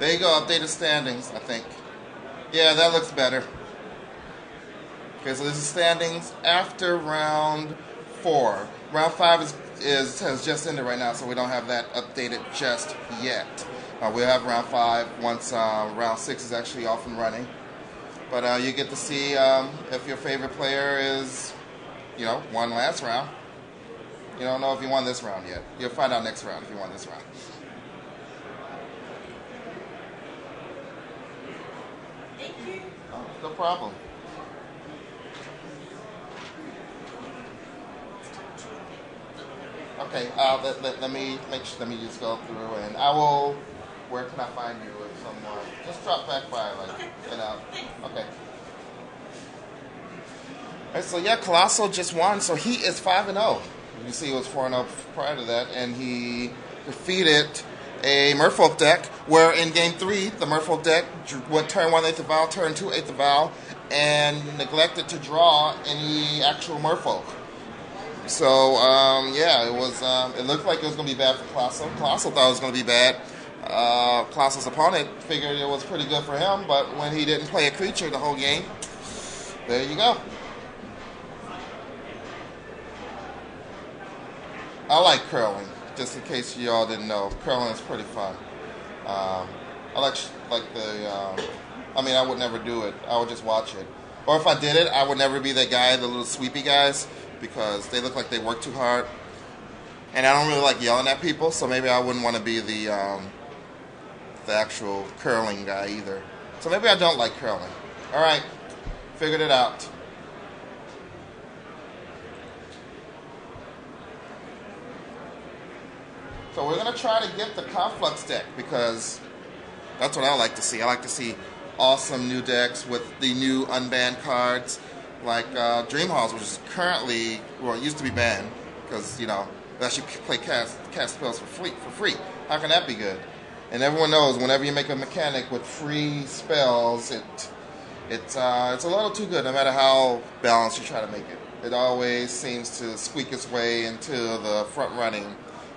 There you go, updated standings, I think. Yeah, that looks better. Okay, so this is standings after round 4. Round 5 has just ended right now, so we don't have that updated just yet. We'll have round 5 once round 6 is actually off and running. But you get to see if your favorite player is, won last round. You don't know if you won this round yet. You'll find out next round if you won this round. Thank you. Oh, no problem. Okay, let me just go through, and I will. Where can I find you if someone? Just drop back by, Okay. Alright, so yeah, Colossal just won, so he is 5-0. You see, he was 4-0 prior to that, and he defeated a Merfolk deck, where in Game 3, the Merfolk deck would turn 1 8th Val, turn 2 8th Val, and neglected to draw any actual Merfolk. So, yeah, it was. It looked like it was going to be bad for Colossal. Colossal thought it was going to be bad. Colossal's opponent figured it was pretty good for him, but when he didn't play a creature the whole game, there you go. I like curling, just in case you all didn't know. Curling is pretty fun. I like the. I would never do it. I would just watch it. Or if I did it, I would never be that guy, the little sweepy guys, because they look like they work too hard. And I don't really like yelling at people, so maybe I wouldn't want to be the actual curling guy either. So maybe I don't like curling. All right, figured it out. So we're going to try to get the Conflux deck, because that's what I like to see. I like to see awesome new decks with the new unbanned cards, like Dream Halls, which is currently, well, it used to be banned, because, they actually play cast spells for free. How can that be good? And everyone knows whenever you make a mechanic with free spells, it's a little too good, no matter how balanced you try to make it. It always seems to squeak its way into the front running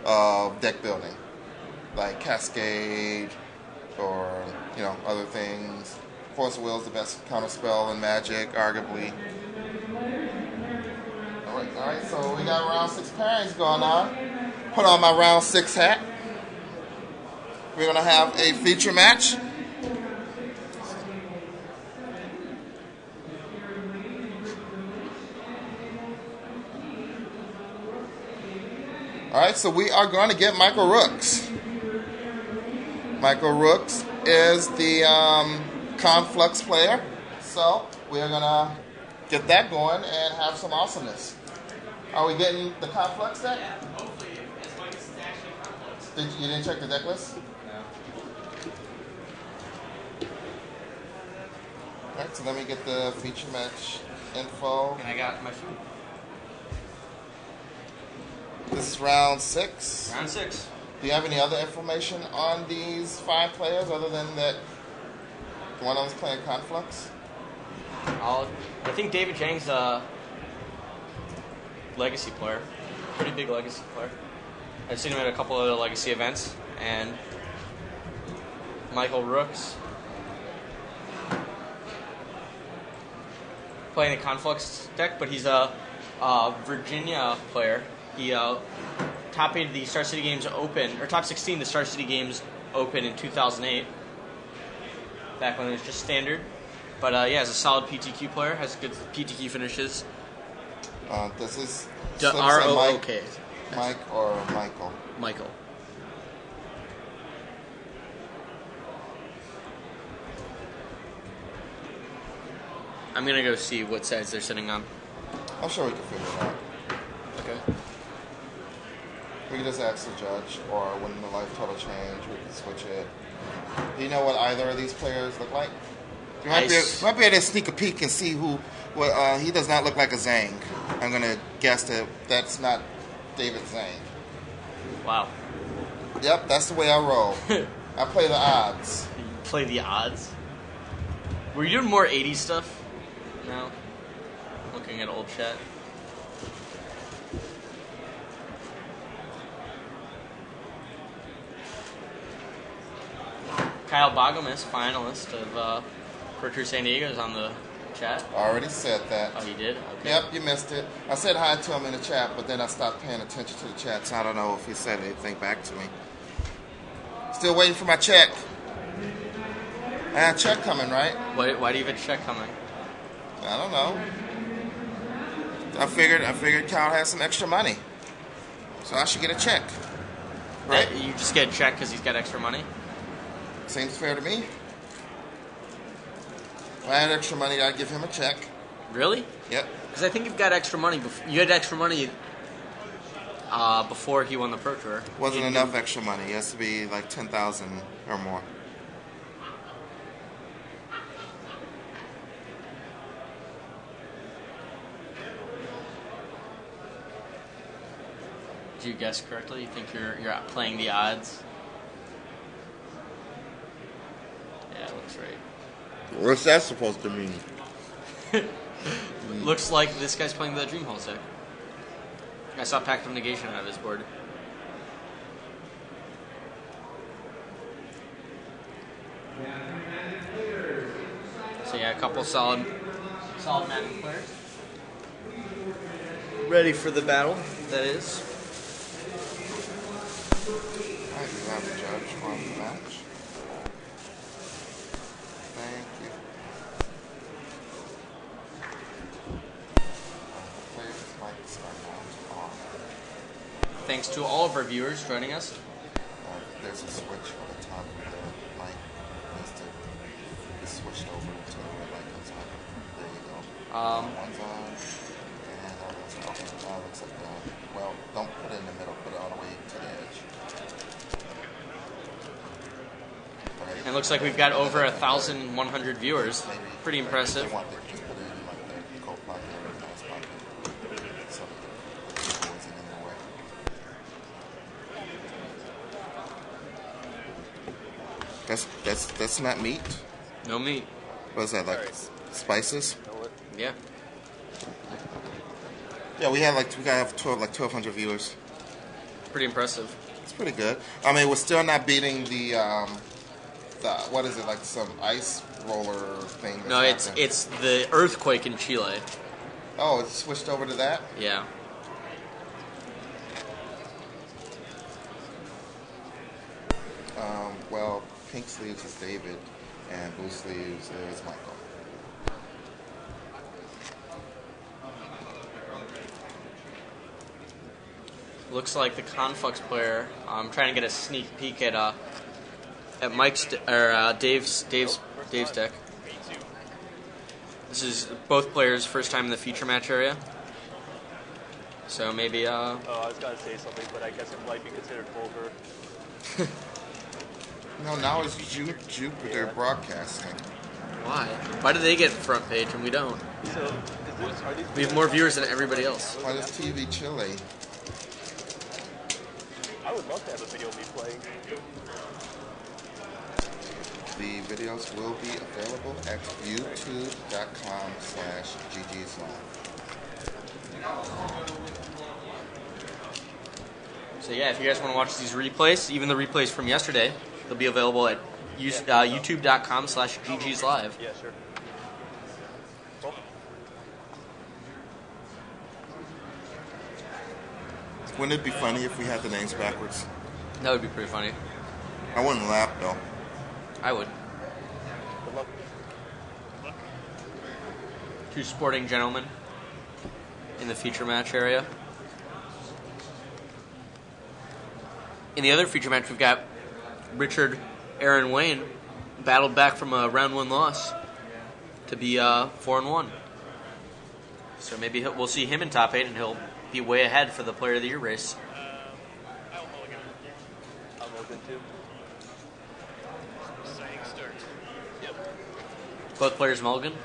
of deck building, like Cascade or other things. Force of Will is the best counter spell in Magic, arguably. All right. So we got round 6 pairings going on. Put on my round 6 hat. We're gonna have a feature match. All right, so we are going to get Michael Rooks. Michael Rooks is the Conflux player, so we are going to get that going and have some awesomeness. Are we getting the Conflux deck? Yeah, hopefully, as long as it's actually Conflux. You didn't check the deck list? No. All right, so let me get the feature match info. And I got my food. This is round 6. Round 6. Do you have any other information on these 5 players other than that one of them's playing Conflux? I think David Chang's a legacy player. Pretty big legacy player. I've seen him at a couple of legacy events. And Michael Rooks playing the Conflux deck, but he's a Virginia player. He top-8 the Star City Games Open, or top 16 the Star City Games Open in 2008, back when it was just standard. But yeah, he's a solid PTQ player, has good PTQ finishes. This is R-O-O-K. Mike or Michael? Michael. I'm going to go see what sides they're sitting on. I'm sure we can figure it out. Okay. We can just ask the judge, or when the life total change, we can switch it. Do you know what either of these players look like? You might be able to sneak a peek and see who. Well, he does not look like a Zang. I'm gonna guess that that's not David Zang. Wow. Yep, that's the way I roll. I play the odds. You play the odds? Were you doing more 80s stuff? No. Looking at old chat. Kyle Bogomis, finalist of Pro Tour San Diego, is on the chat. Already said that. Oh, you did? Okay. Yep, you missed it. I said hi to him in the chat, but then I stopped paying attention to the chat, so I don't know if he said anything back to me. Still waiting for my check. I had a check coming, right? Why do you have a check coming? I don't know. I figured Kyle has some extra money, so I should get a check. Right? You just get a check because he's got extra money? Seems fair to me. If I had extra money, I'd give him a check. Really? Yep. Because I think you've got extra money. You had extra money before he won the Pro Tour. Wasn't enough extra money. It has to be like 10,000 or more. Did you guess correctly? You think you're playing the odds? Yeah, it looks right. What's that supposed to mean? Looks like this guy's playing the Dream Hall deck. I saw Pact of Negation out of his board. So yeah, a couple solid Magic players. Ready for the battle, that is. I do have a judge on the match. Thank you. Players might start out off. Thanks to all of our viewers joining us. There's a switch on the top of the mic. Needs to be switched over to where light goes on. There you go. One's on. And that's okay. Looks like well, don't put it in the middle. Put it all the way to the edge. And it looks like we've got over 1,100 viewers. Pretty impressive. They want to just put it in like the coat pocket or the mouse pocket. So that it wasn't in the way. That's not meat. No meat. What is that, like spices? Yeah. Yeah, we have 1,200 viewers. Pretty impressive. It's pretty good. I mean, we're still not beating the what is it, like some ice roller thing? No, it's the earthquake in Chile. Oh, it's switched over to that? Yeah. Well, pink sleeves is David, and blue sleeves is Michael. Looks like the Conflux player. I'm trying to get a sneak peek at Mike's Dave's deck. This is both players' first time in the feature match area. So maybe. Oh, I was gonna say something, but I guess it might be considered vulgar. No, now it's Jupiter Broadcasting. Why? Why do they get front page and we don't? So, are these We have more viewers than everybody else. Why does TV Chile? I would love to have a video of me playing. The videos will be available at youtube.com/GGsLive. So yeah, if you guys want to watch these replays, even the replays from yesterday, they'll be available at youtube.com/GGsLive. Yeah, sure. Cool. Wouldn't it be funny if we had the names backwards? That would be pretty funny. I wouldn't laugh though. I would. Good luck. Two sporting gentlemen in the feature match area. In the other feature match, we've got Richard Aaron Wayne battled back from a round 1 loss to be 4-1. So maybe we'll see him in top 8 and he'll be way ahead for the Player of the Year race. I'm open too. Yep. Both players mulligan.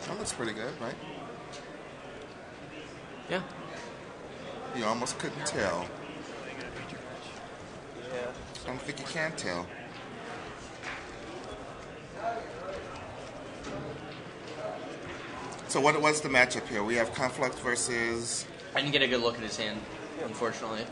That looks pretty good, right? Yeah. You almost couldn't tell. Yeah. I don't think you can tell. So what's the matchup here? We have Conflux versus... I didn't get a good look at his hand, unfortunately.